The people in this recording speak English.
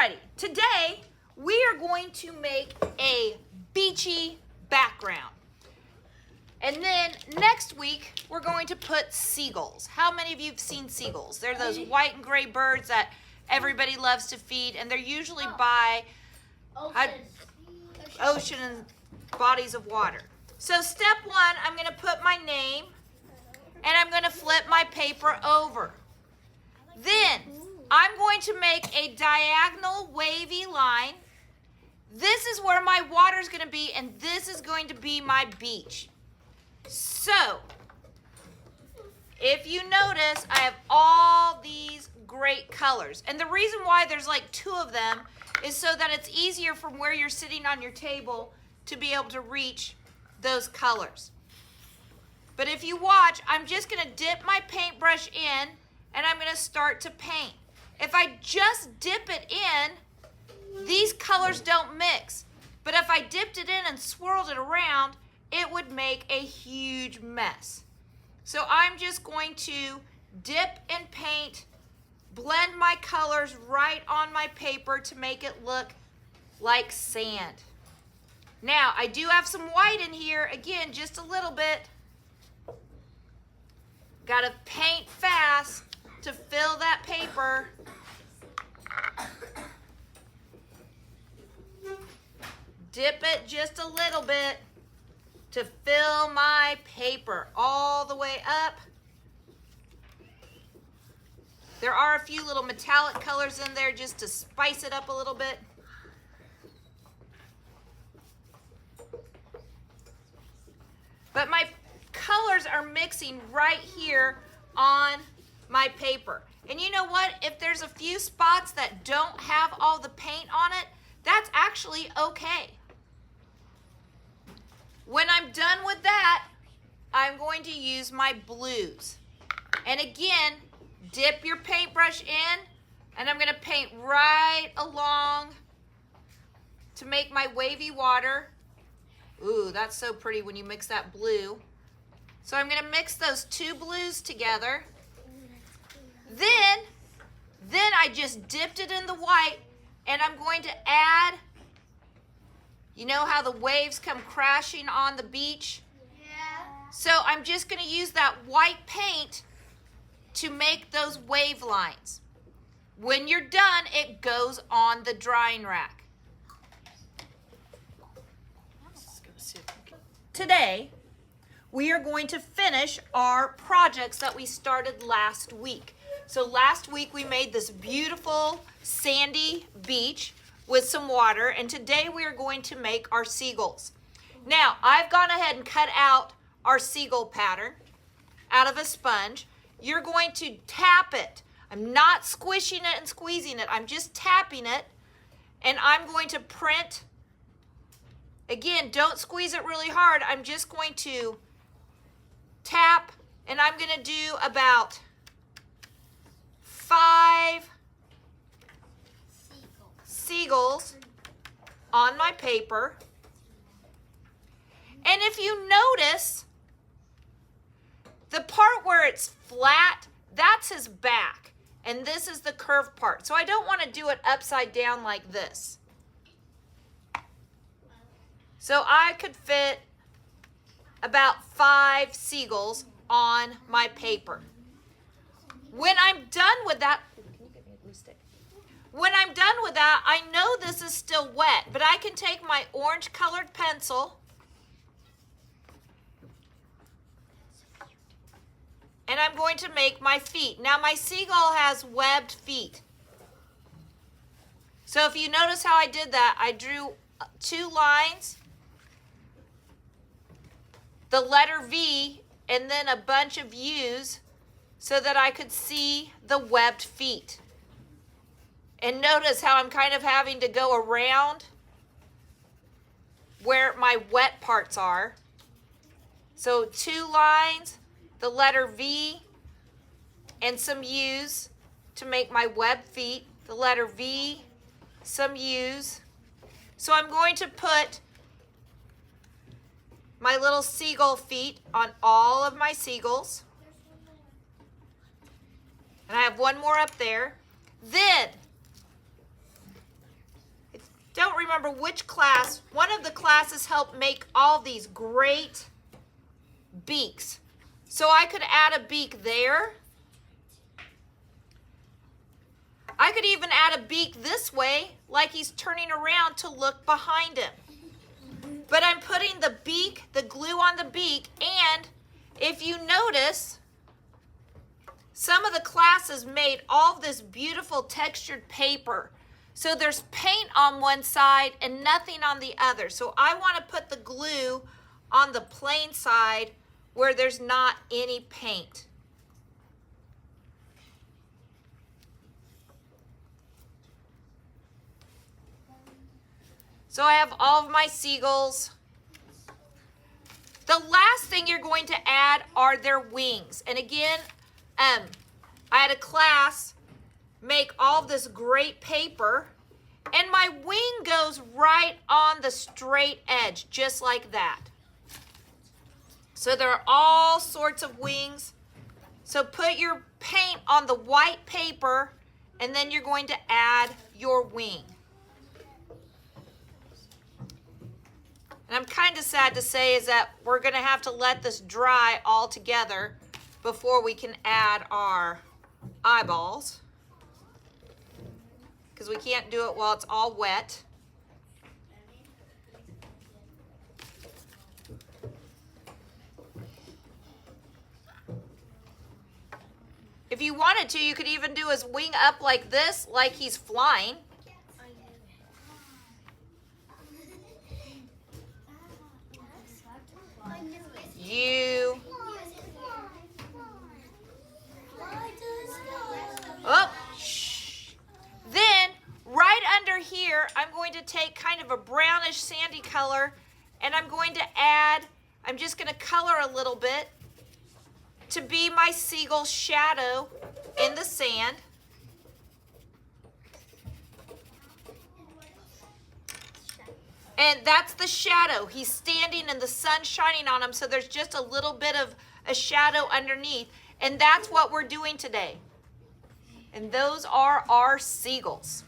Alrighty, today we are going to make a beachy background. And then next week we're going to put seagulls. How many of you have seen seagulls? They're those white and gray birds that everybody loves to feed, and they're usually by ocean and bodies of water. So step one, I'm going to put my name and I'm going to flip my paper over. Then I'm going to make a diagonal wavy line. This is where my water is going to be, and this is going to be my beach. So, if you notice, I have all these great colors. And the reason why there's like 2 of them is so that it's easier from where you're sitting on your table to be able to reach those colors. But if you watch, I'm just going to dip my paintbrush in and I'm going to start to paint. If I just dip it in, these colors don't mix. But if I dipped it in and swirled it around, it would make a huge mess. So I'm just going to dip and paint, blend my colors right on my paper to make it look like sand. Now, I do have some white in here, again, just a little bit. Got to paint fast to fill that paper. Dip it just a little bit to fill my paper all the way up. There are a few little metallic colors in there just to spice it up a little bit. But my colors are mixing right here on my paper. And you know what? If there's a few spots that don't have all the paint on it, that's actually okay. When I'm done with that, I'm going to use my blues. And again, dip your paintbrush in, and I'm going to paint right along to make my wavy water. Ooh, that's so pretty when you mix that blue. So I'm going to mix those 2 blues together. Then I just dipped it in the white, and I'm going to add, you know how the waves come crashing on the beach? Yeah. So I'm just going to use that white paint to make those wave lines. When you're done, it goes on the drying rack. Today, we are going to finish our projects that we started last week. So last week we made this beautiful sandy beach with some water, and today we are going to make our seagulls. Now, I've gone ahead and cut out our seagull pattern out of a sponge. You're going to tap it. I'm not squishing it and squeezing it. I'm just tapping it, and I'm going to print. Again, don't squeeze it really hard. I'm just going to tap, and I'm going to do about 5 seagulls on my paper. And if you notice, the part where it's flat, that's his back. And this is the curved part. So I don't want to do it upside down like this. So I could fit about 5 seagulls on my paper. When I'm done with that, I know this is still wet, but I can take my orange colored pencil and I'm going to make my feet. Now my seagull has webbed feet. So if you notice how I did that, I drew 2 lines, the letter V, and then a bunch of U's so that I could see the webbed feet. And notice how I'm kind of having to go around where my wet parts are. So 2 lines, the letter V, and some U's to make my webbed feet. The letter V, some U's. So I'm going to put my little seagull feet on all of my seagulls. And I have one more up there. Then remember which class. One of the classes helped make all these great beaks. So I could add a beak there. I could even add a beak this way, like he's turning around to look behind him. But I'm putting the beak, the glue on the beak, and if you notice, some of the classes made all of this beautiful textured paper. So there's paint on one side and nothing on the other. So I want to put the glue on the plain side where there's not any paint. So I have all of my seagulls. The last thing you're going to add are their wings. And again, I had a class make all this great paper, and my wing goes right on the straight edge, just like that. So there are all sorts of wings. So put your paint on the white paper, and then you're going to add your wing. And I'm kind of sad to say is that we're going to have to let this dry all together before we can add our eyeballs, because we can't do it while it's all wet. If you wanted to, you could even do his wing up like this, like he's flying. Oh, shh. Then, right under here, I'm going to take kind of a brownish sandy color, and I'm going to add, I'm just going to color a little bit to be my seagull shadow in the sand. And that's the shadow. He's standing and the sun's shining on him, so there's just a little bit of a shadow underneath. And that's what we're doing today. And those are our seagulls.